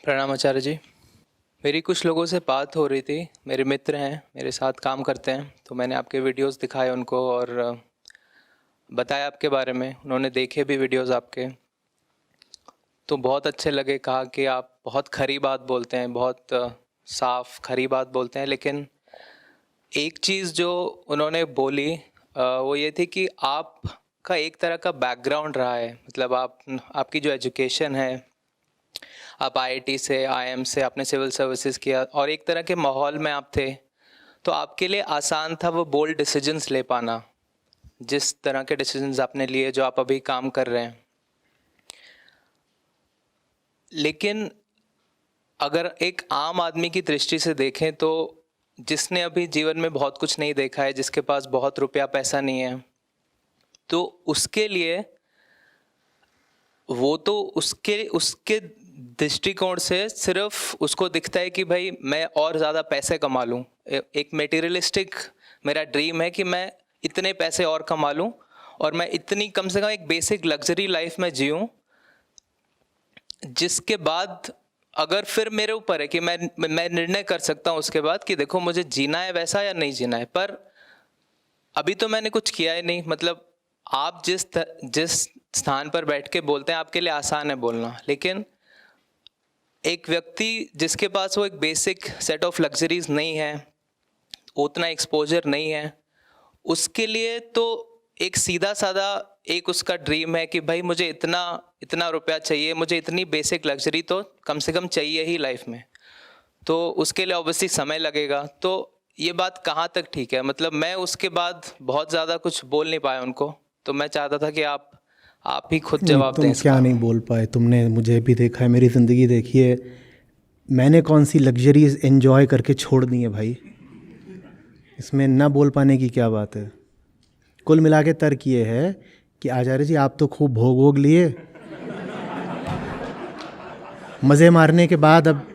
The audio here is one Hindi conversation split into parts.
प्रणाम आचार्य जी। मेरी कुछ लोगों से बात हो रही थी, मेरे मित्र हैं, मेरे साथ काम करते हैं, तो मैंने आपके वीडियोस दिखाए उनको और बताया आपके बारे में। उन्होंने देखे भी वीडियोस आपके, तो बहुत अच्छे लगे। कहा कि आप बहुत खरी बात बोलते हैं, बहुत साफ खरी बात बोलते हैं। लेकिन एक चीज़ जो उन्होंने बोली वो ये थी कि आपका एक तरह का बैकग्राउंड रहा है, मतलब आपकी जो एजुकेशन है, आप आईआईटी से, आईएम से, आपने सिविल सर्विसेज किया और एक तरह के माहौल में आप थे, तो आपके लिए आसान था वो बोल्ड डिसीजंस ले पाना, जिस तरह के डिसीजंस आपने लिए, जो आप अभी काम कर रहे हैं। लेकिन अगर एक आम आदमी की दृष्टि से देखें तो जिसने अभी जीवन में बहुत कुछ नहीं देखा है, जिसके पास बहुत रुपया पैसा नहीं है, तो उसके लिए वो तो उसके उसके दृष्टिकोण से सिर्फ उसको दिखता है कि भाई मैं और ज़्यादा पैसे कमा लूँ। एक मटेरियलिस्टिक मेरा ड्रीम है कि मैं इतने पैसे और कमा लूँ और मैं इतनी कम से कम एक बेसिक लग्जरी लाइफ में जीऊँ, जिसके बाद अगर फिर मेरे ऊपर है कि मैं निर्णय कर सकता हूँ उसके बाद कि देखो मुझे जीना है वैसा या नहीं जीना है। पर अभी तो मैंने कुछ किया ही नहीं। मतलब आप जिस स्थान पर बैठ के बोलते हैं, आपके लिए आसान है बोलना, लेकिन एक व्यक्ति जिसके पास वो एक बेसिक सेट ऑफ लग्जरीज नहीं है, उतना एक्सपोजर नहीं है, उसके लिए तो एक सीधा साधा एक उसका ड्रीम है कि भाई मुझे इतना इतना रुपया चाहिए, मुझे इतनी बेसिक लग्जरी तो कम से कम चाहिए ही लाइफ में। तो उसके लिए ऑब्वियसली समय लगेगा। तो ये बात कहाँ तक ठीक है? मतलब मैं उसके बाद बहुत ज़्यादा कुछ बोल नहीं पाया उनको, तो मैं चाहता था कि आप ही खुद नहीं, जवाब दें तुम क्या इसका। नहीं बोल पाए? तुमने मुझे भी देखा है, मेरी ज़िंदगी देखी है। मैंने कौन सी लग्जरीज एंजॉय करके छोड़ दी है भाई? इसमें ना बोल पाने की क्या बात है? कुल मिला के तर्क ये है कि आचार्य जी आप तो खूब भोग भोग लिए, मज़े मारने के बाद अब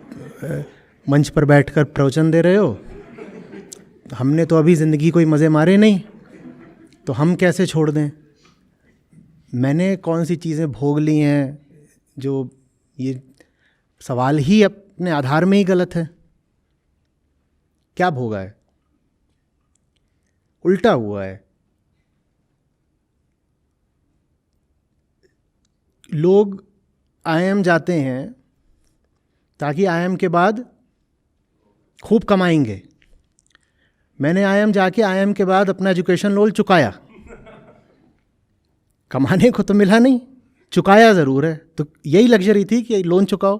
मंच पर बैठकर प्रवचन दे रहे हो। हमने तो अभी ज़िंदगी कोई मज़े मारे नहीं, तो हम कैसे छोड़ दें? मैंने कौन सी चीज़ें भोग ली हैं? जो ये सवाल ही अपने आधार में ही गलत है। क्या भोगा है? उल्टा हुआ है। लोग आईएम जाते हैं ताकि आईएम के बाद खूब कमाएंगे। मैंने आईएम जाके आईएम के बाद अपना एजुकेशन लोन चुकाया। कमाने को तो मिला नहीं, चुकाया ज़रूर है। तो यही लग्जरी थी कि लोन चुकाओ।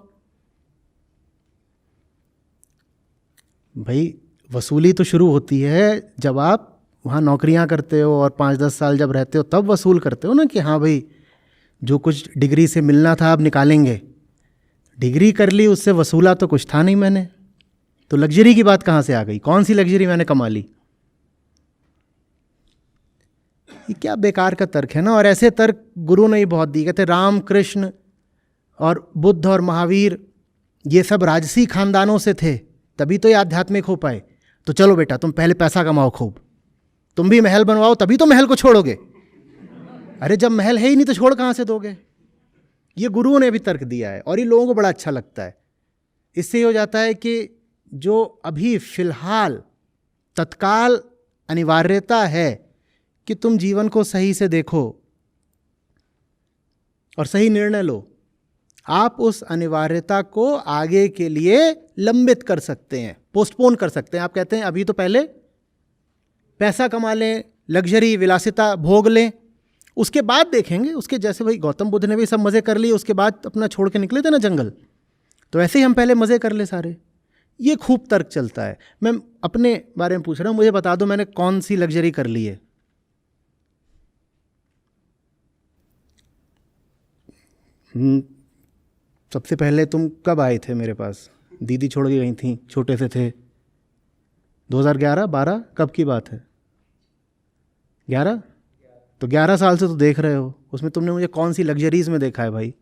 भाई वसूली तो शुरू होती है जब आप वहाँ नौकरियाँ करते हो और 5-10 साल जब रहते हो तब वसूल करते हो ना, कि हाँ भाई जो कुछ डिग्री से मिलना था अब निकालेंगे। डिग्री कर ली, उससे वसूला तो कुछ था नहीं मैंने। तो लग्जरी की बात कहाँ से आ गई? कौन सी लग्जरी मैंने कमा ली? ये क्या बेकार का तर्क है ना। और ऐसे तर्क गुरु ने ही बहुत दिए। कहते राम कृष्ण और बुद्ध और महावीर ये सब राजसी खानदानों से थे, तभी तो ये आध्यात्मिक हो पाए। तो चलो बेटा तुम पहले पैसा कमाओ खूब, तुम भी महल बनवाओ, तभी तो महल को छोड़ोगे। अरे जब महल है ही नहीं तो छोड़ कहाँ से दोगे? ये गुरुओं ने भी तर्क दिया है और ये लोगों को बड़ा अच्छा लगता है। इससे ये हो जाता है कि जो अभी फिलहाल तत्काल अनिवार्यता है कि तुम जीवन को सही से देखो और सही निर्णय लो, आप उस अनिवार्यता को आगे के लिए लंबित कर सकते हैं, पोस्टपोन कर सकते हैं। आप कहते हैं अभी तो पहले पैसा कमा लें, लग्जरी विलासिता भोग लें, उसके बाद देखेंगे। उसके जैसे भाई गौतम बुद्ध ने भी सब मज़े कर लिए, उसके बाद अपना छोड़ के निकले थे ना जंगल, तो ऐसे ही हम पहले मज़े कर ले सारे। ये खूब तर्क चलता है। मैं अपने बारे में पूछ रहा हूँ, मुझे बता दो मैंने कौन सी लग्जरी कर ली है? सबसे पहले तुम कब आए थे मेरे पास? दीदी छोड़ के गई थी, छोटे से थे, 2011-12 कब की बात है? 11? तो 11 साल से तो देख रहे हो, उसमें तुमने मुझे कौन सी लग्जरीज में देखा है भाई?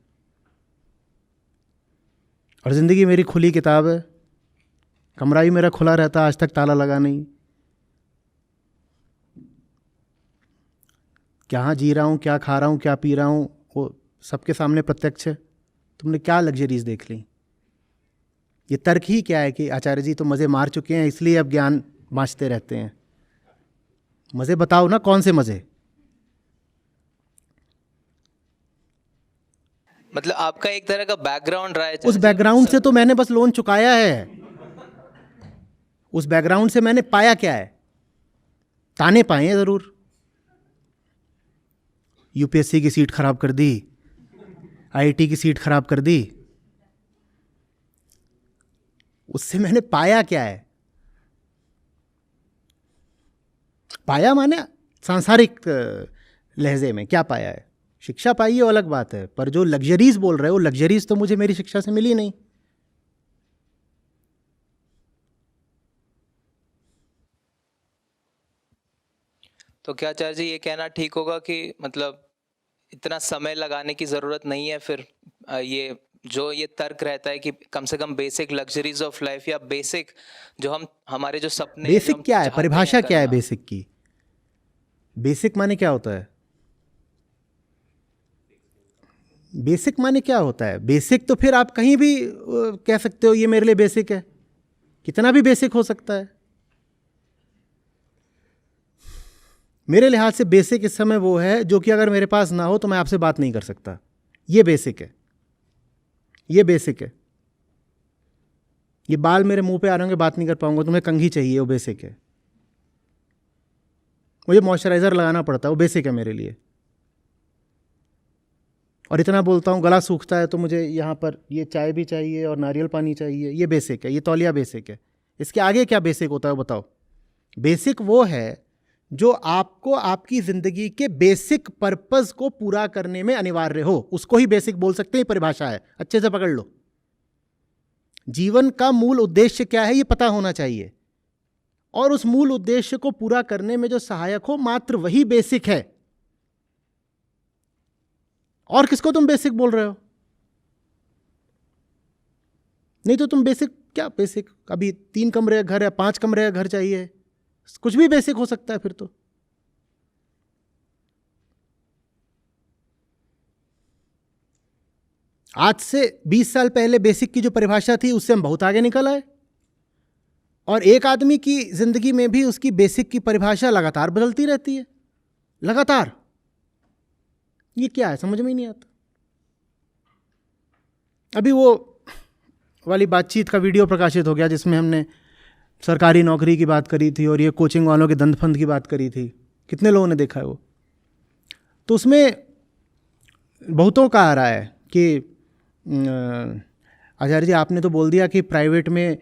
और ज़िंदगी मेरी खुली किताब है, कमरा ही मेरा खुला रहता, आज तक ताला लगा नहीं। क्या जी रहा हूँ, क्या खा रहा हूँ, क्या पी रहा हूँ, वो सबके सामने प्रत्यक्ष है। तुमने क्या लग्जरीज देख ली? ये तर्क ही क्या है कि आचार्य जी तो मज़े मार चुके हैं इसलिए अब ज्ञान बाँचते रहते हैं। मज़े बताओ ना, कौन से मज़े? मतलब आपका एक तरह का बैकग्राउंड रहा है उस बैकग्राउंड से तो मैंने बस लोन चुकाया है। उस बैकग्राउंड से मैंने पाया क्या है? ताने पाए हैं ज़रूर। यूपीएससी की सीट खराब कर दी, आईआईटी की सीट खराब कर दी। उससे मैंने पाया क्या है? पाया माने सांसारिक लहजे में क्या पाया है? शिक्षा पाई है, अलग बात है, पर जो लग्जरीज बोल रहे हो, लग्जरीज तो मुझे मेरी शिक्षा से मिली नहीं। तो क्या आचार्य जी ये कहना ठीक होगा कि मतलब इतना समय लगाने की ज़रूरत नहीं है फिर ये जो ये तर्क रहता है कि कम से कम बेसिक लग्जरीज ऑफ लाइफ या बेसिक जो हम हमारे जो सपने हैं, जो बेसिक हम क्या है? चाहते परिभाषा हैं क्या है करना। बेसिक की? बेसिक माने क्या होता है? बेसिक माने क्या होता है? बेसिक तो फिर आप कहीं भी कह सकते हो ये मेरे लिए बेसिक है, कितना भी बेसिक हो सकता है। मेरे लिहाज से बेसिक इस समय वो है जो कि अगर मेरे पास ना हो तो मैं आपसे बात नहीं कर सकता। ये बेसिक है, ये बेसिक है। ये बाल मेरे मुंह पे आ रहे होंगे, बात नहीं कर पाऊंगा, तुम्हें कंघी चाहिए, वो बेसिक है। मुझे मॉइस्चराइज़र लगाना पड़ता है, वो बेसिक है मेरे लिए। और इतना बोलता हूँ गला सूखता है तो मुझे यहाँ पर ये चाय भी चाहिए और नारियल पानी चाहिए, ये बेसिक है। ये तौलिया बेसिक है। इसके आगे क्या बेसिक होता है बताओ? बेसिक वो है जो आपको आपकी ज़िंदगी के बेसिक पर्पस को पूरा करने में अनिवार्य हो, उसको ही बेसिक बोल सकते हैं। परिभाषा है, अच्छे से पकड़ लो। जीवन का मूल उद्देश्य क्या है ये पता होना चाहिए, और उस मूल उद्देश्य को पूरा करने में जो सहायक हो, मात्र वही बेसिक है। और किसको तुम बेसिक बोल रहे हो? नहीं तो तुम बेसिक क्या? बेसिक अभी 3 कमरे का घर है, 5 कमरे का घर चाहिए, कुछ भी बेसिक हो सकता है फिर तो। आज से 20 साल पहले बेसिक की जो परिभाषा थी उससे हम बहुत आगे निकल आए, और एक आदमी की जिंदगी में भी उसकी बेसिक की परिभाषा लगातार बदलती रहती है, लगातार। ये क्या है समझ में ही नहीं आता। अभी वो वाली बातचीत का वीडियो प्रकाशित हो गया जिसमें हमने सरकारी नौकरी की बात करी थी और ये कोचिंग वालों के दंड फंद की बात करी थी। कितने लोगों ने देखा है वो? तो उसमें बहुतों का आ रहा है कि आचार्य जी आपने तो बोल दिया कि प्राइवेट में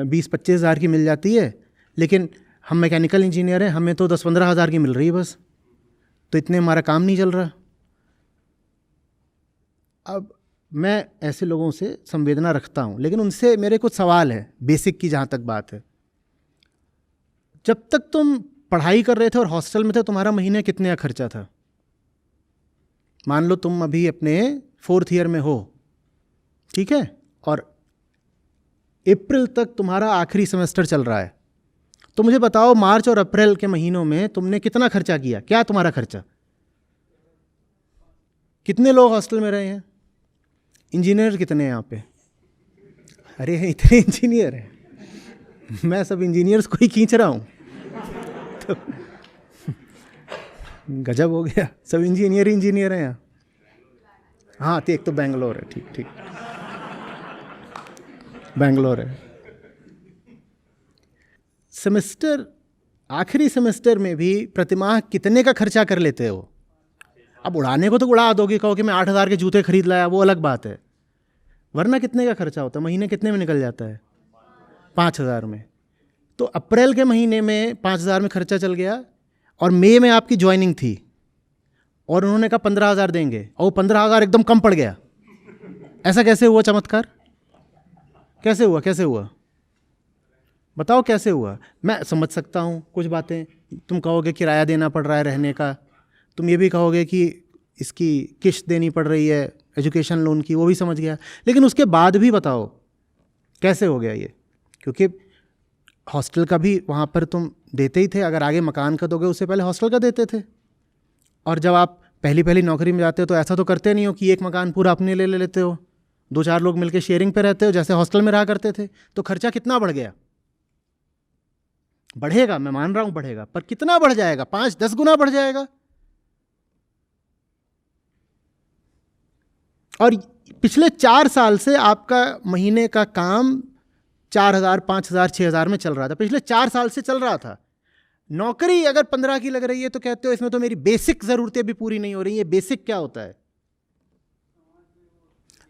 20-25 हज़ार की मिल जाती है, लेकिन हम मैकेनिकल इंजीनियर हैं, हमें तो 10-15 हज़ार की मिल रही है बस, तो इतने हमारा काम नहीं चल रहा। अब मैं ऐसे लोगों से संवेदना रखता हूँ, लेकिन उनसे मेरे कुछ सवाल है बेसिक की। जहाँ तक बात है, जब तक तुम पढ़ाई कर रहे थे और हॉस्टल में थे, तुम्हारा महीने कितने का खर्चा था? मान लो तुम अभी अपने 4th ईयर में हो, ठीक है, और अप्रैल तक तुम्हारा आखिरी सेमेस्टर चल रहा है, तो मुझे बताओ मार्च और अप्रैल के महीनों में तुमने कितना खर्चा किया? क्या तुम्हारा खर्चा? कितने लोग हॉस्टल में रहे हैं? इंजीनियर कितने हैं यहाँ पे? अरे इतने इंजीनियर हैं, मैं सब इंजीनियर्स को ही खींच रहा हूँ तो गजब हो गया, सब इंजीनियर हैं यहाँ। हाँ, तो एक तो बेंगलोर है, ठीक ठीक, बेंगलोर है। सेमेस्टर, आखिरी सेमेस्टर में भी प्रतिमाह कितने का खर्चा कर लेते हो? अब उड़ाने को तो उड़ा दोगे, कहो कि मैं 8,000 के जूते खरीद लाया, वो अलग बात है, वरना कितने का खर्चा होता है? महीने कितने में निकल जाता है? 5,000 में। तो अप्रैल के महीने में 5,000 में खर्चा चल गया, और मई में आपकी ज्वाइनिंग थी और उन्होंने कहा 15,000 देंगे, और 15,000 एकदम कम पड़ गया। ऐसा कैसे हुआ चमत्कार? कैसे हुआ? कैसे हुआ बताओ, कैसे हुआ? मैं समझ सकता हूँ कुछ बातें, तुम कहोगे किराया देना पड़ रहा है रहने का, तुम ये भी कहोगे कि इसकी किश्त देनी पड़ रही है एजुकेशन लोन की, वो भी समझ गया, लेकिन उसके बाद भी बताओ कैसे हो गया ये? क्योंकि हॉस्टल का भी वहाँ पर तुम देते ही थे, अगर आगे मकान का दोगे उससे पहले हॉस्टल का देते थे। और जब आप पहली नौकरी में जाते हो तो ऐसा तो करते नहीं हो कि एक मकान पूरा अपने ले लेते हो, 2-4 लोग मिलके शेयरिंग पे रहते हो, जैसे हॉस्टल में रहा करते थे, तो खर्चा कितना बढ़ गया? बढ़ेगा, मैं मान रहा हूं बढ़ेगा, पर कितना बढ़ जाएगा? 5-10 गुना बढ़ जाएगा। और पिछले 4 साल से आपका महीने का काम 4,000, 5,000, 6,000 में चल रहा था, पिछले 4 साल से चल रहा था। नौकरी अगर 15 की लग रही है तो कहते हो इसमें तो मेरी बेसिक जरूरतें भी पूरी नहीं हो रही। ये बेसिक क्या होता है?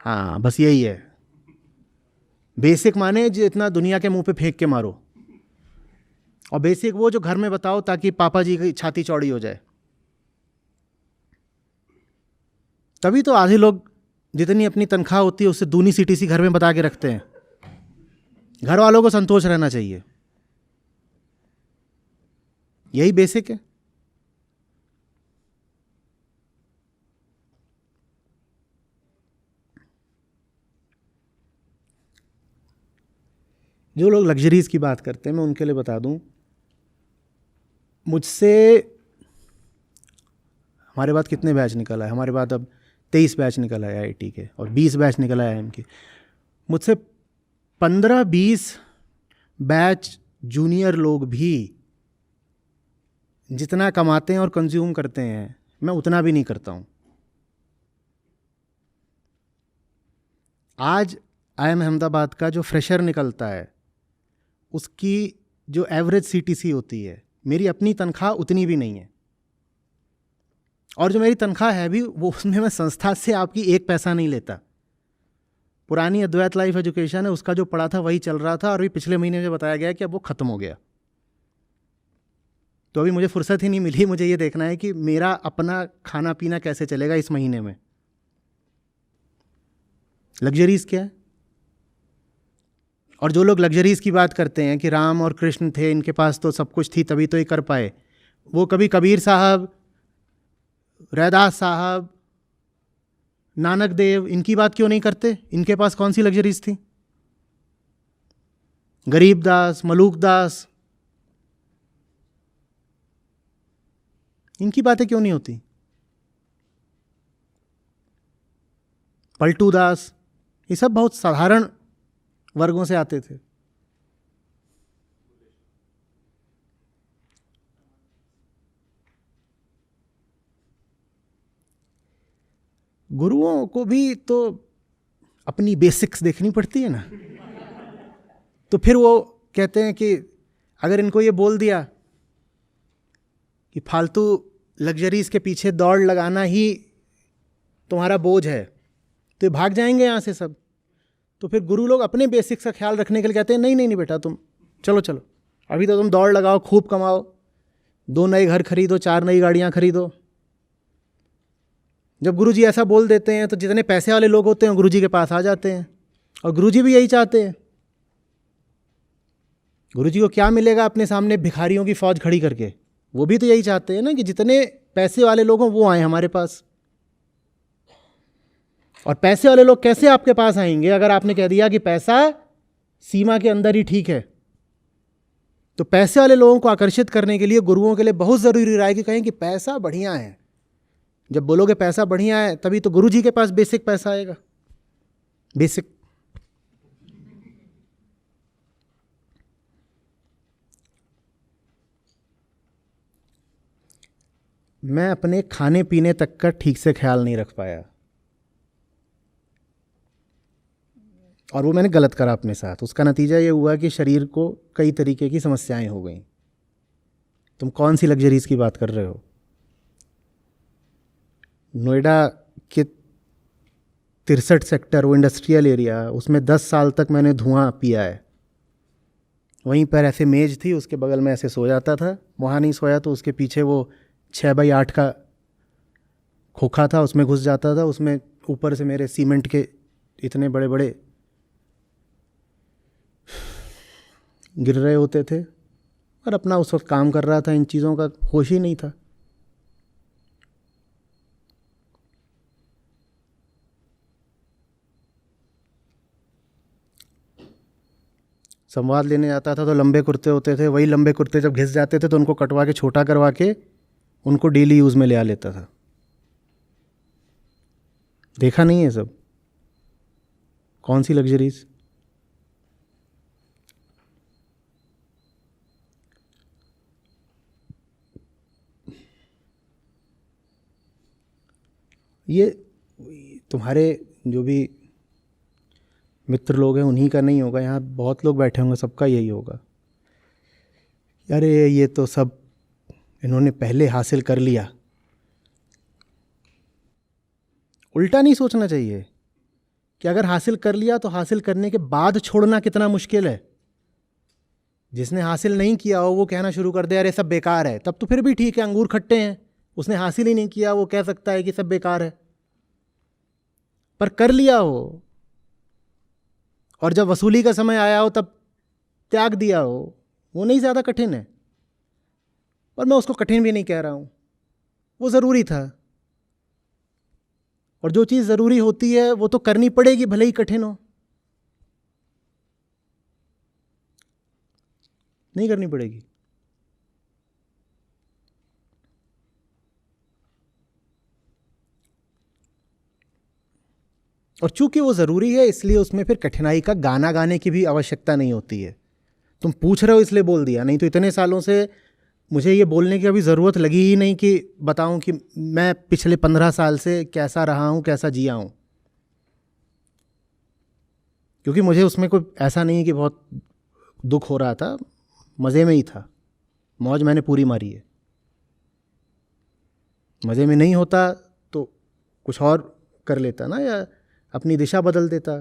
हाँ, बस यही है बेसिक, माने जितना दुनिया के मुंह पे फेंक के मारो, और बेसिक वो जो घर में बताओ ताकि पापा जी की छाती चौड़ी हो जाए। तभी तो आधे लोग जितनी अपनी तनख्वाह होती है उससे दूनी सीटीसी घर में बता के रखते हैं। घर वालों को संतोष रहना चाहिए, यही बेसिक है। जो लोग लग्जरीज की बात करते हैं, मैं उनके लिए बता दूं, मुझसे हमारे बाद कितने बैच निकल आए? हमारे बाद अब 23 बैच निकल आए आईआईटी के, और 20 बैच निकल आए आईएम के। मुझसे 15-20 बैच जूनियर लोग भी जितना कमाते हैं और कंज्यूम करते हैं, मैं उतना भी नहीं करता हूं। आज आईएम अहमदाबाद का जो फ्रेशर निकलता है, उसकी जो एवरेज सीटीसी होती है, मेरी अपनी तनख्वाह उतनी भी नहीं है। और जो मेरी तनख्वाह है भी, वो उसमें मैं संस्था से आपकी 1 पैसा नहीं लेता। पुरानी अद्वैत लाइफ एजुकेशन है, उसका जो पढ़ा था वही चल रहा था, और अभी पिछले महीने मुझे बताया गया कि अब वो ख़त्म हो गया। तो अभी मुझे फुर्सत ही नहीं मिली, मुझे ये देखना है कि मेरा अपना खाना पीना कैसे चलेगा इस महीने में। लग्जरीज क्या है? और जो लोग लग्जरीज की बात करते हैं कि राम और कृष्ण थे, इनके पास तो सब कुछ थी तभी तो ये कर पाए, वो कभी कबीर साहब, रैदास साहब, नानक देव, इनकी बात क्यों नहीं करते? इनके पास कौन सी लग्जरीज थी? गरीबदास, मलूकदास, इनकी बातें क्यों नहीं होती? पलटू दास, ये सब बहुत साधारण वर्गों से आते थे। गुरुओं को भी तो अपनी बेसिक्स देखनी पड़ती है ना। तो फिर वो कहते हैं कि अगर इनको ये बोल दिया कि फालतू लग्जरीज के पीछे दौड़ लगाना ही तुम्हारा बोझ है, तो ये भाग जाएंगे यहाँ से सब। तो फिर गुरु लोग अपने बेसिक्स का ख्याल रखने के लिए कहते हैं नहीं नहीं नहीं बेटा, तुम चलो चलो, अभी तो तुम दौड़ लगाओ, खूब कमाओ, 2 नए घर खरीदो, 4 नई गाड़ियाँ खरीदो। जब गुरुजी ऐसा बोल देते हैं तो जितने पैसे वाले लोग होते हैं गुरुजी के पास आ जाते हैं, और गुरुजी भी यही चाहते हैं। गुरुजी को क्या मिलेगा अपने सामने भिखारियों की फौज खड़ी करके? वो भी तो यही चाहते हैं ना कि जितने पैसे वाले लोग हों वो आए हमारे पास। और पैसे वाले लोग कैसे आपके पास आएंगे? अगर आपने कह दिया कि पैसा सीमा के अंदर ही ठीक है। तो पैसे वाले लोगों को आकर्षित करने के लिए गुरुओं के लिए बहुत ज़रूरी रहा है कि कहें कि पैसा बढ़िया है। जब बोलोगे पैसा बढ़िया है, तभी तो गुरुजी के पास बेसिक पैसा आएगा। बेसिक। मैं अपने खाने पीने तक का ठीक से ख्याल नहीं रख पाया, और वो मैंने गलत करा अपने साथ। उसका नतीजा ये हुआ कि शरीर को कई तरीके की समस्याएं हो गई। तुम कौन सी लग्जरीज की बात कर रहे हो? नोएडा के 63 सेक्टर, वो इंडस्ट्रियल एरिया, उसमें 10 साल तक मैंने धुआं पिया है। वहीं पर ऐसे मेज थी, उसके बगल में ऐसे सो जाता था। वहाँ नहीं सोया तो उसके पीछे वो 6x8 का खोखा था, उसमें घुस जाता था। उसमें ऊपर से मेरे सीमेंट के इतने बड़े बड़े गिर रहे होते थे, और अपना उस वक्त काम कर रहा था, इन चीज़ों का होश ही नहीं था। संवाद लेने जाता था तो लंबे कुर्ते होते थे, वही लंबे कुर्ते जब घिस जाते थे तो उनको कटवा के छोटा करवा के उनको डेली यूज़ में ले आ लेता था। देखा नहीं है सब? कौन सी लग्जरीज? ये तुम्हारे जो भी मित्र लोग हैं उन्हीं का नहीं होगा, यहाँ बहुत लोग बैठे होंगे, सबका यही होगा। अरे ये तो सब इन्होंने पहले हासिल कर लिया। उल्टा नहीं सोचना चाहिए कि अगर हासिल कर लिया तो हासिल करने के बाद छोड़ना कितना मुश्किल है। जिसने हासिल नहीं किया हो वो कहना शुरू कर दे अरे सब बेकार है, तब तो फिर भी ठीक है, अंगूर खट्टे हैं। उसने हासिल ही नहीं किया, वो कह सकता है कि सब बेकार है। पर कर लिया हो और जब वसूली का समय आया हो तब त्याग दिया हो, वो नहीं ज़्यादा कठिन है। और मैं उसको कठिन भी नहीं कह रहा हूँ, वो ज़रूरी था। और जो चीज़ ज़रूरी होती है वो तो करनी पड़ेगी, भले ही कठिन हो। नहीं करनी पड़ेगी। और चूंकि वो ज़रूरी है इसलिए उसमें फिर कठिनाई का गाना गाने की भी आवश्यकता नहीं होती है। तुम पूछ रहे हो इसलिए बोल दिया, नहीं तो इतने सालों से मुझे ये बोलने की अभी ज़रूरत लगी ही नहीं कि बताऊं कि मैं पिछले 15 साल से कैसा रहा हूं, कैसा जिया हूं। क्योंकि मुझे उसमें कोई ऐसा नहीं कि बहुत दुख हो रहा था, मज़े में ही था। मौज मैंने पूरी मारी है। मज़े में नहीं होता तो कुछ और कर लेता ना, या अपनी दिशा बदल देता।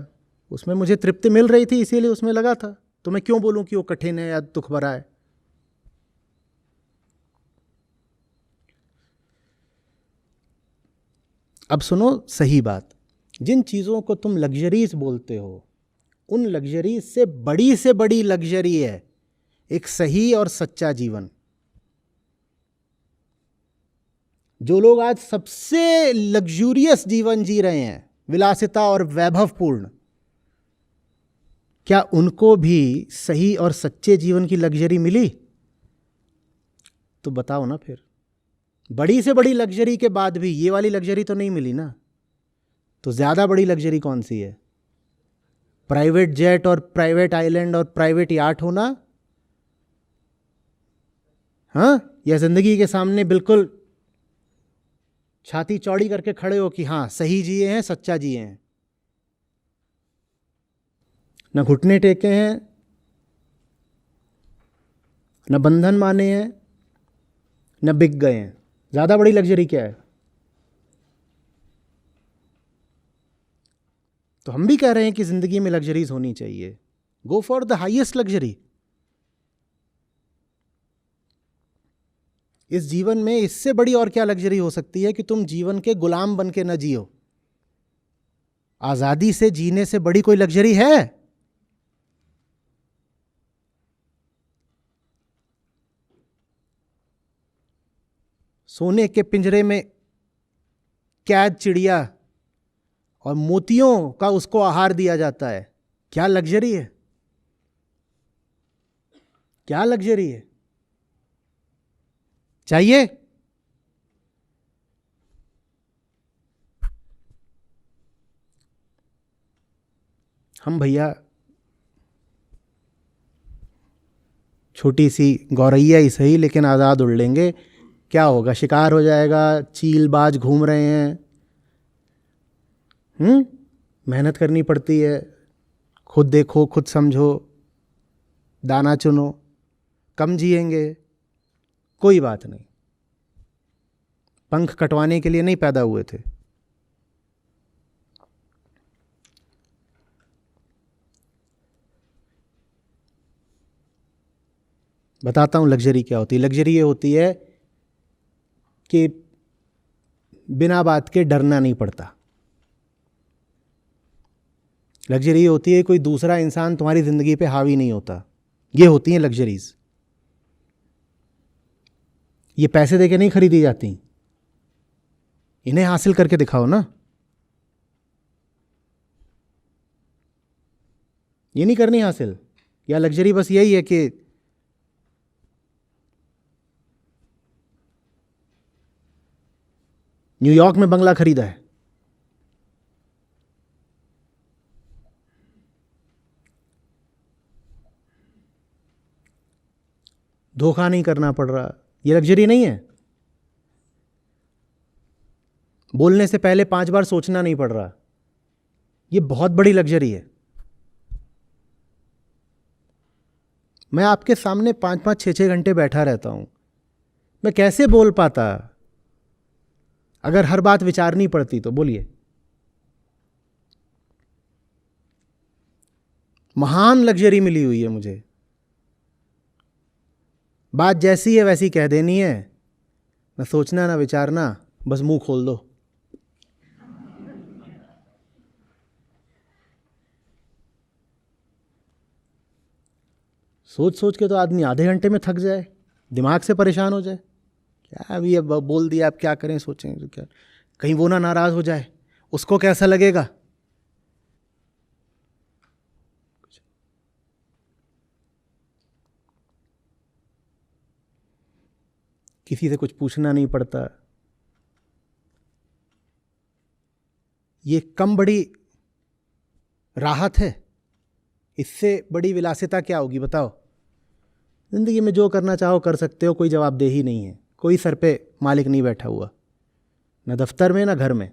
उसमें मुझे तृप्ति मिल रही थी इसीलिए उसमें लगा था। तो मैं क्यों बोलूं कि वो कठिन है या दुख भरा है। अब सुनो सही बात, जिन चीज़ों को तुम लग्जरीज बोलते हो उन लग्जरीज से बड़ी लग्जरी है एक सही और सच्चा जीवन। जो लोग आज सबसे लग्जूरियस जीवन जी रहे हैं, विलासिता और वैभवपूर्ण, क्या उनको भी सही और सच्चे जीवन की लग्जरी मिली? तो बताओ ना फिर। बड़ी से बड़ी लग्जरी के बाद भी ये वाली लग्जरी तो नहीं मिली ना। तो ज़्यादा बड़ी लग्जरी कौन सी है? प्राइवेट जेट और प्राइवेट आइलैंड और प्राइवेट याट होना? हाँ, या जिंदगी के सामने बिल्कुल छाती चौड़ी करके खड़े हो कि हाँ सही जिए हैं, सच्चा जिए हैं, न घुटने टेके हैं, न बंधन माने हैं, न बिक गए हैं। ज़्यादा बड़ी लग्जरी क्या है? तो हम भी कह रहे हैं कि ज़िंदगी में लग्जरीज होनी चाहिए। Go for the highest luxury. इस जीवन में इससे बड़ी और क्या लग्जरी हो सकती है कि तुम जीवन के गुलाम बन के न जियो। आज़ादी से जीने से बड़ी कोई लग्जरी है? सोने के पिंजरे में कैद चिड़िया और मोतियों का उसको आहार दिया जाता है, क्या लग्जरी है? क्या लग्जरी है? चाहिए? हम भैया छोटी सी गौरैया ही सही लेकिन आज़ाद उड़ लेंगे। क्या होगा? शिकार हो जाएगा, चीलबाज घूम रहे हैं। मेहनत करनी पड़ती है, खुद देखो, खुद समझो, दाना चुनो। कम जिएंगे, कोई बात नहीं। पंख कटवाने के लिए नहीं पैदा हुए थे। बताता हूँ लग्जरी क्या होती है। लग्जरी ये होती है कि बिना बात के डरना नहीं पड़ता। लग्जरी ये होती है कोई दूसरा इंसान तुम्हारी ज़िंदगी पे हावी नहीं होता। ये होती हैं लग्जरीज। ये पैसे देके नहीं खरीदी जाती, इन्हें हासिल करके दिखाओ ना। ये नहीं करनी हासिल। या लग्जरी बस यही है कि न्यूयॉर्क में बंगला खरीदा है, धोखा नहीं करना पड़ रहा, ये लग्जरी नहीं है। बोलने से पहले 5 बार सोचना नहीं पड़ रहा, ये बहुत बड़ी लग्जरी है। मैं आपके सामने 5-5, 6-6 घंटे बैठा रहता हूं, मैं कैसे बोल पाता अगर हर बात विचारनी पड़ती? तो बोलिए। महान लग्जरी मिली हुई है मुझे, बात जैसी है वैसी कह देनी है, ना सोचना ना विचारना, बस मुंह खोल दो। सोच सोच के तो आदमी आधे घंटे में थक जाए, दिमाग से परेशान हो जाए। क्या अभी अब बोल दिया, अब क्या करें, सोचें तो क्या, कहीं वो ना नाराज हो जाए, उसको कैसा लगेगा। किसी से कुछ पूछना नहीं पड़ता। ये कम बड़ी राहत है, इससे बड़ी विलासिता क्या होगी बताओ। जिंदगी में जो करना चाहो कर सकते हो, कोई जवाबदेही नहीं है, कोई सर पे मालिक नहीं बैठा हुआ, ना दफ्तर में ना घर में।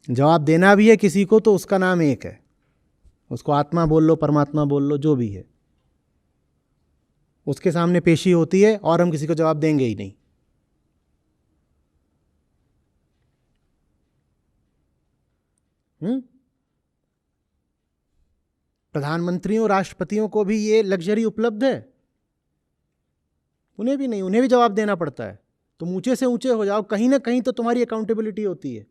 जवाब देना भी है किसी को तो उसका नाम एक है, उसको आत्मा बोल लो, परमात्मा बोल लो, जो भी है, उसके सामने पेशी होती है और हम किसी को जवाब देंगे ही नहीं। प्रधानमंत्रियों, राष्ट्रपतियों को भी ये लग्जरी उपलब्ध है? उन्हें भी नहीं, उन्हें भी जवाब देना पड़ता है। तुम ऊंचे से ऊंचे हो जाओ, कहीं ना कहीं तो तुम्हारी अकाउंटेबिलिटी होती है।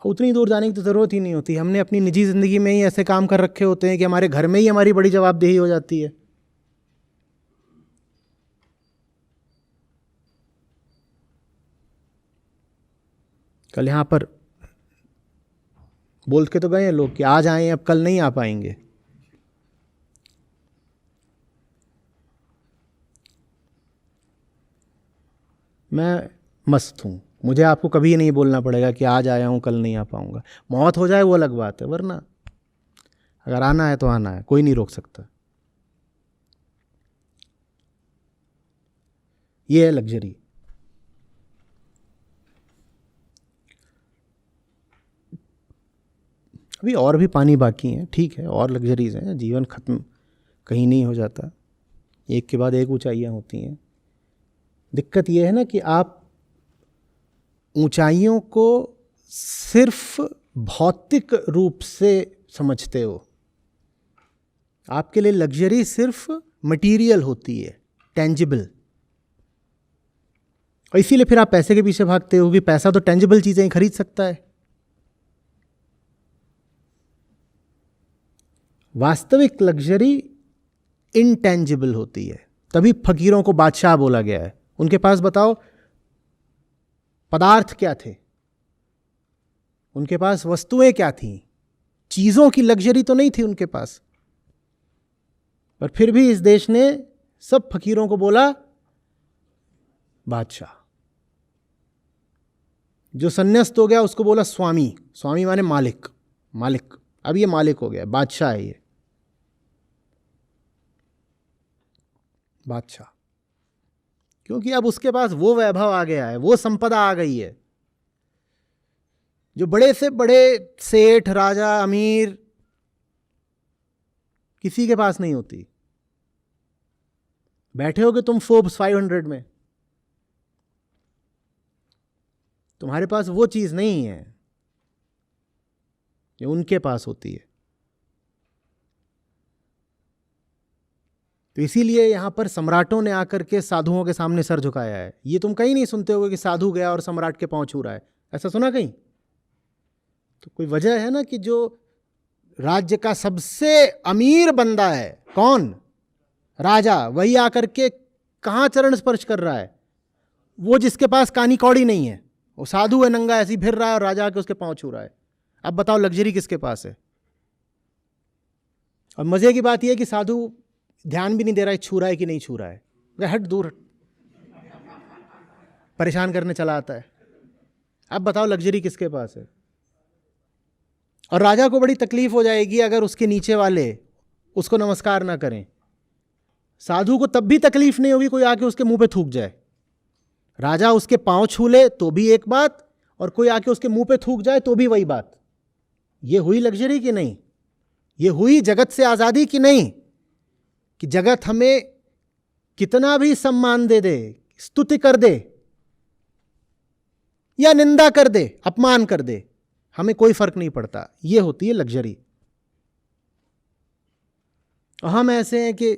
उतनी दूर जाने की तो जरूरत ही नहीं होती। हमने अपनी निजी जिंदगी में ही ऐसे काम कर रखे होते हैं कि हमारे घर में ही हमारी बड़ी जवाबदेही हो जाती है। कल यहां पर बोल के तो गए हैं लोग कि आज आए अब कल नहीं आ पाएंगे। मैं मस्त हूं, मुझे आपको कभी नहीं बोलना पड़ेगा कि आज आया हूं कल नहीं आ पाऊंगा। मौत हो जाए वो अलग बात है, वरना अगर आना है तो आना है, कोई नहीं रोक सकता। ये है लग्जरी। अभी और भी पानी बाकी है, ठीक है, और लग्जरीज हैं। जीवन खत्म कहीं नहीं हो जाता, एक के बाद एक ऊंचाइयां होती हैं। दिक्कत यह है ना कि आप ऊंचाइयों को सिर्फ भौतिक रूप से समझते हो। आपके लिए लग्जरी सिर्फ मटेरियल होती है, टेंजिबल। और इसीलिए फिर आप पैसे के पीछे भागते हो कि पैसा तो टेंजिबल चीजें ही खरीद सकता है। वास्तविक लग्जरी इनटेंजिबल होती है, तभी फकीरों को बादशाह बोला गया है। उनके पास बताओ पदार्थ क्या थे, उनके पास वस्तुएं क्या थीं, चीजों की लग्जरी तो नहीं थी उनके पास, पर फिर भी इस देश ने सब फकीरों को बोला बादशाह। जो संन्यास्त हो गया उसको बोला स्वामी। स्वामी माने मालिक, मालिक। अब ये मालिक हो गया, बादशाह है ये, बादशाह। क्योंकि अब उसके पास वो वैभव आ गया है, वो संपदा आ गई है जो बड़े से बड़े सेठ, राजा, अमीर किसी के पास नहीं होती। बैठे होगे तुम फोर्ब्स 500 में, तुम्हारे पास वो चीज नहीं है जो उनके पास होती है। तो इसीलिए यहां पर सम्राटों ने आकर के साधुओं के सामने सर झुकाया है। ये तुम कहीं नहीं सुनते होगे कि साधु गया और सम्राट के पांव छू रहा है, ऐसा सुना कहीं? तो कोई वजह है ना कि जो राज्य का सबसे अमीर बंदा है, कौन? राजा, वही आकर के कहां चरण स्पर्श कर रहा है? वो जिसके पास कानी कौड़ी नहीं है, वो साधु है, नंगा ऐसी फिर रहा है और राजा आके उसके पांव छू रहा है। अब बताओ लग्जरी किसके पास है? और मजे की बात यह है कि साधु ध्यान भी नहीं दे रहा है छू रहा है कि नहीं छू रहा है, हट दूर हट। परेशान करने चला आता है। अब बताओ लग्जरी किसके पास है? और राजा को बड़ी तकलीफ हो जाएगी अगर उसके नीचे वाले उसको नमस्कार ना करें। साधु को तब भी तकलीफ नहीं होगी कोई आके उसके मुंह पे थूक जाए। राजा उसके पांव छू ले तो भी एक बात, और कोई आके उसके मुंह पे थूक जाए तो भी वही बात। ये हुई लग्जरी कि नहीं? ये हुई जगत से आजादी कि नहीं? कि जगत हमें कितना भी सम्मान दे दे, स्तुति कर दे या निंदा कर दे, अपमान कर दे, हमें कोई फर्क नहीं पड़ता। ये होती है लग्जरी। हम ऐसे हैं कि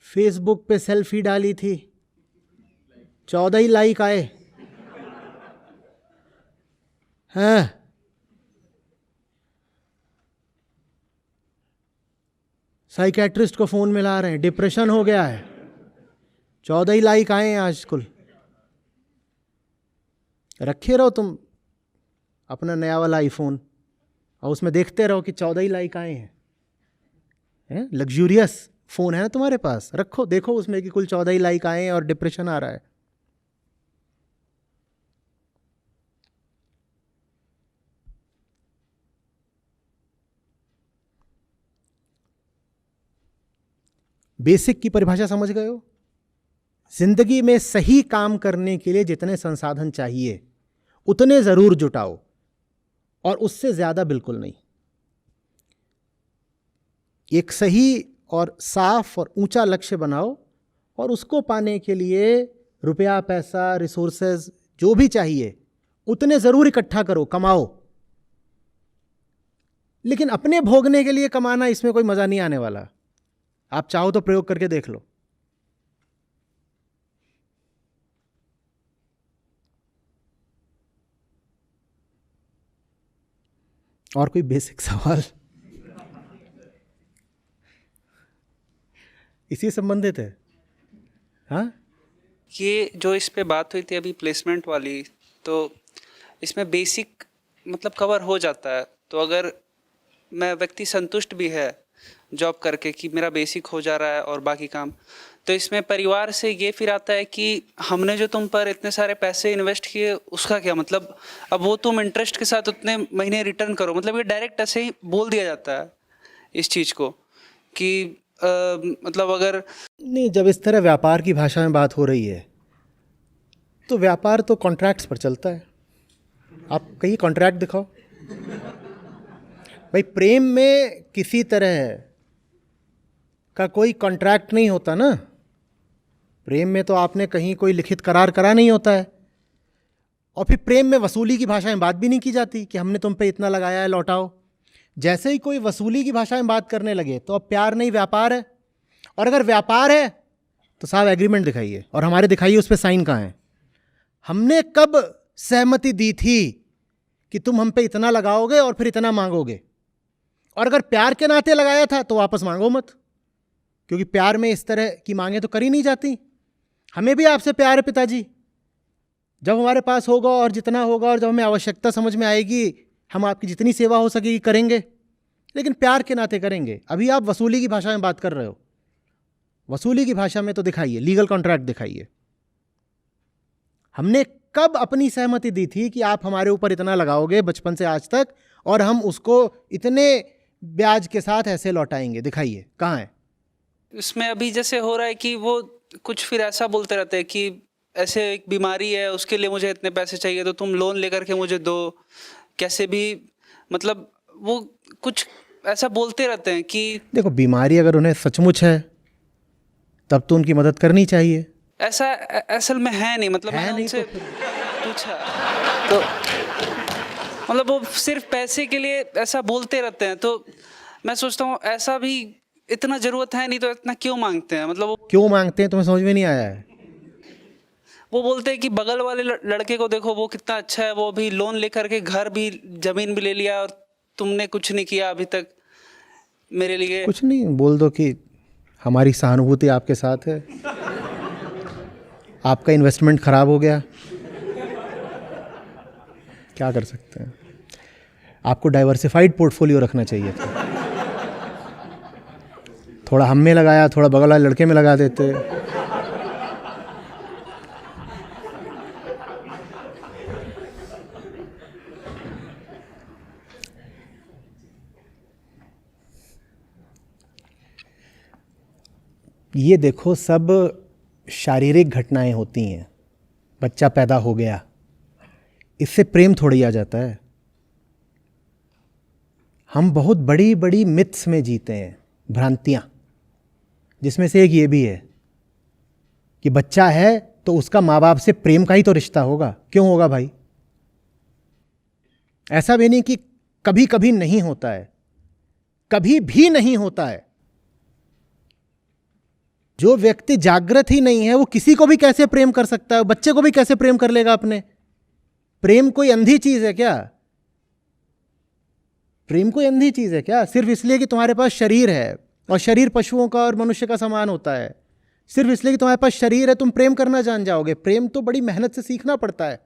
फेसबुक पे सेल्फी डाली थी, 14 ही लाइक आए हैं। साइकेट्रिस्ट को फोन मिला रहे हैं, डिप्रेशन हो गया है, 14 ही लाइक आए हैं आज कुल। रखे रहो तुम अपना नया वाला आईफोन और उसमें देखते रहो कि 14 ही लाइक आए हैं। लग्जूरियस फोन है ना तुम्हारे पास, रखो, देखो उसमें कि कुल 14 ही लाइक आए हैं और डिप्रेशन आ रहा है। बेसिक की परिभाषा समझ गए हो? जिंदगी में सही काम करने के लिए जितने संसाधन चाहिए उतने जरूर जुटाओ, और उससे ज्यादा बिल्कुल नहीं। एक सही और साफ और ऊंचा लक्ष्य बनाओ, और उसको पाने के लिए रुपया, पैसा, रिसोर्सेज जो भी चाहिए उतने जरूर इकट्ठा करो, कमाओ। लेकिन अपने भोगने के लिए कमाना, इसमें कोई मजा नहीं आने वाला। आप चाहो तो प्रयोग करके देख लो। और कोई बेसिक सवाल इसी संबंधित है? हाँ, ये जो इस पे बात हुई थी अभी प्लेसमेंट वाली, तो इसमें बेसिक मतलब कवर हो जाता है। तो अगर मैं व्यक्ति संतुष्ट भी है जॉब करके कि मेरा बेसिक हो जा रहा है और बाकी काम, तो इसमें परिवार से ये फिर आता है कि हमने जो तुम पर इतने सारे पैसे इन्वेस्ट किए उसका क्या मतलब, अब वो तुम इंटरेस्ट के साथ उतने महीने रिटर्न करो। मतलब ये डायरेक्ट ऐसे ही बोल दिया जाता है इस चीज़ को कि मतलब अगर नहीं, जब इस तरह व्यापार की भाषा में बात हो रही है तो व्यापार तो कॉन्ट्रैक्ट्स पर चलता है। आप कहीं कॉन्ट्रैक्ट दिखाओ भाई। प्रेम में किसी तरह का कोई कॉन्ट्रैक्ट नहीं होता ना। प्रेम में तो आपने कहीं कोई लिखित करार करा नहीं होता है। और फिर प्रेम में वसूली की भाषा में बात भी नहीं की जाती कि हमने तुम पे इतना लगाया है, लौटाओ। जैसे ही कोई वसूली की भाषा में बात करने लगे तो अब प्यार नहीं, व्यापार है। और अगर व्यापार है तो साहब एग्रीमेंट दिखाइए, और हमारे दिखाइए उस पर साइन कहाँ है। हमने कब सहमति दी थी कि तुम हम पे इतना लगाओगे और फिर इतना मांगोगे? और अगर प्यार के नाते लगाया था तो वापस मांगो मत, क्योंकि प्यार में इस तरह की मांगे तो करी नहीं जाती। हमें भी आपसे प्यार है पिताजी, जब हमारे पास होगा और जितना होगा, और जब हमें आवश्यकता समझ में आएगी हम आपकी जितनी सेवा हो सकेगी करेंगे, लेकिन प्यार के नाते करेंगे। अभी आप वसूली की भाषा में बात कर रहे हो। वसूली की भाषा में तो दिखाइए, लीगल कॉन्ट्रैक्ट दिखाइए। हमने कब अपनी सहमति दी थी कि आप हमारे ऊपर इतना लगाओगे बचपन से आज तक, और हम उसको इतने ब्याज के साथ ऐसे लौटाएंगे? दिखाइए, कहाँ है? इसमें अभी जैसे हो रहा है कि वो कुछ फिर ऐसा बोलते रहते हैं कि ऐसे एक बीमारी है उसके लिए मुझे इतने पैसे चाहिए तो तुम लोन लेकर के मुझे दो, कैसे भी, मतलब वो कुछ ऐसा बोलते रहते हैं कि देखो, बीमारी अगर उन्हें सचमुच है तब तो उनकी मदद करनी चाहिए। ऐसा असल में है नहीं। मतलब मैंने उनसे पूछा तो मतलब वो सिर्फ पैसे के लिए ऐसा बोलते रहते हैं। तो मैं सोचता हूँ ऐसा भी इतना ज़रूरत है नहीं तो इतना क्यों मांगते हैं? मतलब वो क्यों मांगते हैं तुम्हें समझ में नहीं आया है? वो बोलते हैं कि बगल वाले लड़के को देखो वो कितना अच्छा है, वो भी लोन लेकर के घर भी, ज़मीन भी ले लिया, और तुमने कुछ नहीं किया अभी तक मेरे लिए। कुछ नहीं, बोल दो कि हमारी सहानुभूति आपके साथ है, आपका इन्वेस्टमेंट खराब हो गया, क्या कर सकते हैं। आपको डाइवर्सिफाइड पोर्टफोलियो रखना चाहिए था। थोड़ा हम में लगाया, थोड़ा बगल वाले लड़के में लगा देते, ये देखो सब शारीरिक घटनाएं होती हैं, बच्चा पैदा हो गया, इससे प्रेम थोड़ी आ जाता है। हम बहुत बड़ी बड़ी मिथ्स में जीते हैं, भ्रांतियां, जिसमें से एक ये भी है कि बच्चा है तो उसका माँ बाप से प्रेम का ही तो रिश्ता होगा। क्यों होगा भाई? ऐसा भी नहीं कि कभी कभी नहीं होता है, कभी भी नहीं होता है। जो व्यक्ति जागृत ही नहीं है वो किसी को भी कैसे प्रेम कर सकता है? बच्चे को भी कैसे प्रेम कर लेगा अपने? प्रेम कोई अंधी चीज है क्या? प्रेम कोई अंधी चीज है क्या? सिर्फ इसलिए कि तुम्हारे पास शरीर है, और शरीर पशुओं का और मनुष्य का समान होता है, सिर्फ इसलिए कि तुम्हारे पास शरीर है तुम प्रेम करना जान जाओगे? प्रेम तो बड़ी मेहनत से सीखना पड़ता है।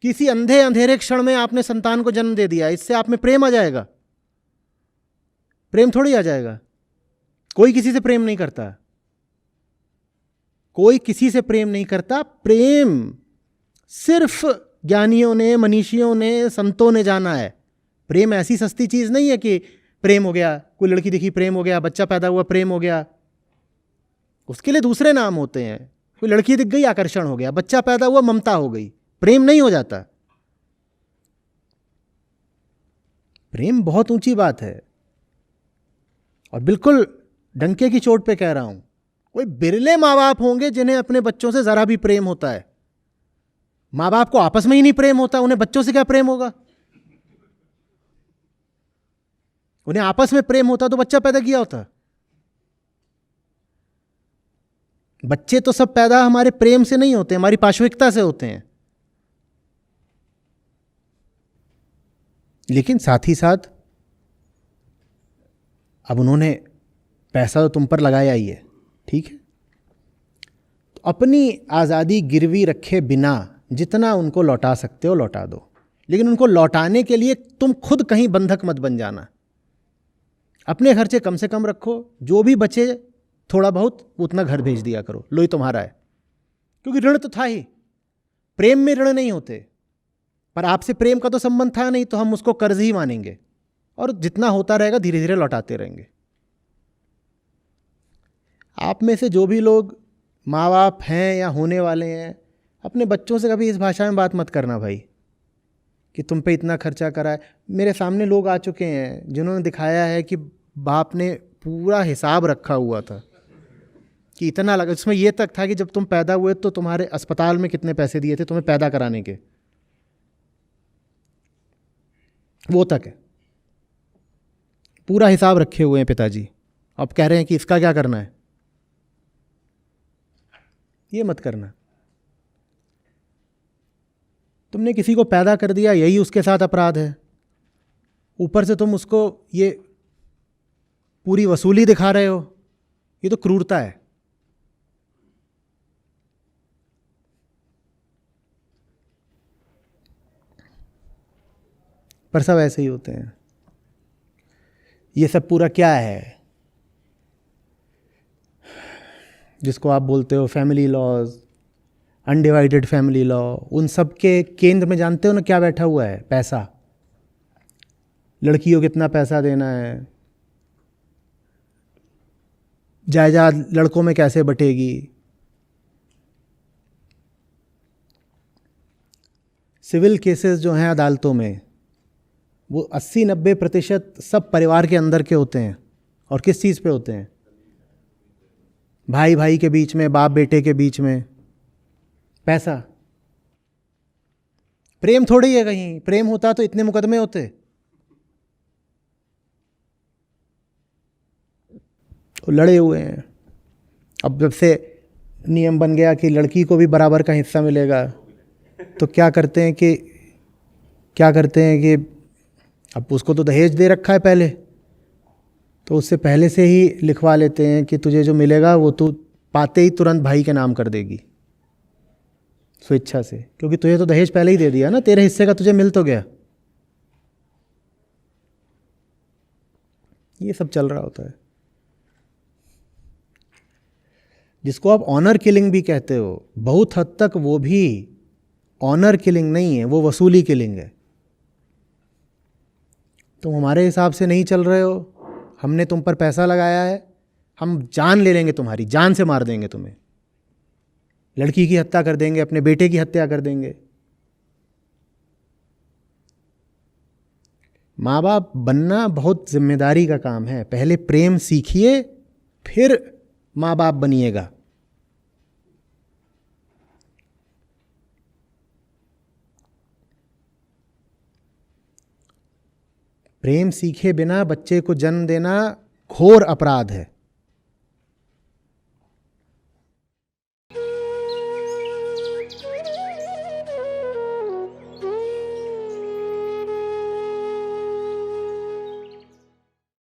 किसी अंधे अंधेरे क्षण में आपने संतान को जन्म दे दिया, इससे आप में प्रेम आ जाएगा? प्रेम थोड़ी आ जाएगा। कोई किसी से प्रेम नहीं करता, कोई किसी से प्रेम नहीं करता। प्रेम सिर्फ ज्ञानियों ने, मनीषियों ने, संतों ने जाना है। प्रेम ऐसी सस्ती चीज नहीं है कि प्रेम हो गया, कोई लड़की दिखी प्रेम हो गया, बच्चा पैदा हुआ प्रेम हो गया। उसके लिए दूसरे नाम होते हैं। कोई लड़की दिख गई आकर्षण हो गया, बच्चा पैदा हुआ ममता हो गई, प्रेम नहीं हो जाता। प्रेम बहुत ऊंची बात है। और बिल्कुल डंके की चोट पे कह रहा हूं, कोई बिरले माँ बाप होंगे जिन्हें अपने बच्चों से जरा भी प्रेम होता है। माँ बाप को आपस में ही नहीं प्रेम होता, उन्हें बच्चों से क्या प्रेम होगा? उन्हें आपस में प्रेम होता तो बच्चा पैदा किया होता। बच्चे तो सब पैदा हमारे प्रेम से नहीं होते, हमारी पाशविकता से होते हैं। लेकिन साथ ही साथ अब उन्होंने पैसा तो तुम पर लगाया ही है, ठीक है, तो अपनी आज़ादी गिरवी रखे बिना जितना उनको लौटा सकते हो लौटा दो। लेकिन उनको लौटाने के लिए तुम खुद कहीं बंधक मत बन जाना। अपने खर्चे कम से कम रखो, जो भी बचे थोड़ा बहुत उतना घर भेज दिया करो, लो ही तुम्हारा है। क्योंकि ऋण तो था ही, प्रेम में ऋण नहीं होते। पर आपसे प्रेम का तो संबंध था नहीं, तो हम उसको कर्ज ही मानेंगे, और जितना होता रहेगा धीरे धीरे लौटाते रहेंगे। आप में से जो भी लोग माँ बाप हैं या होने वाले हैं, अपने बच्चों से कभी इस भाषा में बात मत करना भाई, कि तुम पे इतना खर्चा करा है। मेरे सामने लोग आ चुके हैं जिन्होंने दिखाया है कि बाप ने पूरा हिसाब रखा हुआ था कि इतना लगा। इसमें यह तक था कि जब तुम पैदा हुए तो तुम्हारे अस्पताल में कितने पैसे दिए थे तुम्हें पैदा कराने के, वो तक है। पूरा हिसाब रखे हुए हैं पिताजी। अब कह रहे हैं कि इसका क्या करना है। ये मत करना। तुमने किसी को पैदा कर दिया, यही उसके साथ अपराध है। ऊपर से तुम उसको ये पूरी वसूली दिखा रहे हो, ये तो क्रूरता है। पर सब ऐसे ही होते हैं। ये सब पूरा क्या है जिसको आप बोलते हो family laws, undivided family law, उन सब के केंद्र में जानते हो ना क्या बैठा हुआ है? पैसा। लड़कियों को कितना पैसा देना है, जायदाद लड़कों में कैसे बटेगी, सिविल केसेस जो हैं अदालतों में वो 80-90% सब परिवार के अंदर के होते हैं। और किस चीज़ पे होते हैं? भाई भाई के बीच में, बाप बेटे के बीच में। पैसा। प्रेम थोड़ी है कहीं। प्रेम होता तो इतने मुकदमे होते। तो लड़े हुए हैं। अब जब से नियम बन गया कि लड़की को भी बराबर का हिस्सा मिलेगा, तो क्या करते हैं कि अब उसको तो दहेज दे रखा है पहले, तो उससे पहले से ही लिखवा लेते हैं कि तुझे जो मिलेगा वो तू पाते ही तुरंत भाई के नाम कर देगी स्वेच्छा से, क्योंकि तुझे तो दहेज पहले ही दे दिया ना, तेरे हिस्से का तुझे मिल तो गया। ये सब चल रहा होता है, जिसको आप ऑनर किलिंग भी कहते हो। बहुत हद तक वो भी ऑनर किलिंग नहीं है, वो वसूली किलिंग है। तुम हमारे हिसाब से नहीं चल रहे हो, हमने तुम पर पैसा लगाया है, हम जान ले लेंगे तुम्हारी, जान से मार देंगे तुम्हें, लड़की की हत्या कर देंगे, अपने बेटे की हत्या कर देंगे। माँ बाप बनना बहुत जिम्मेदारी का काम है। पहले प्रेम सीखिए, फिर माँ बाप बनिएगा। प्रेम सीखे बिना बच्चे को जन्म देना घोर अपराध है।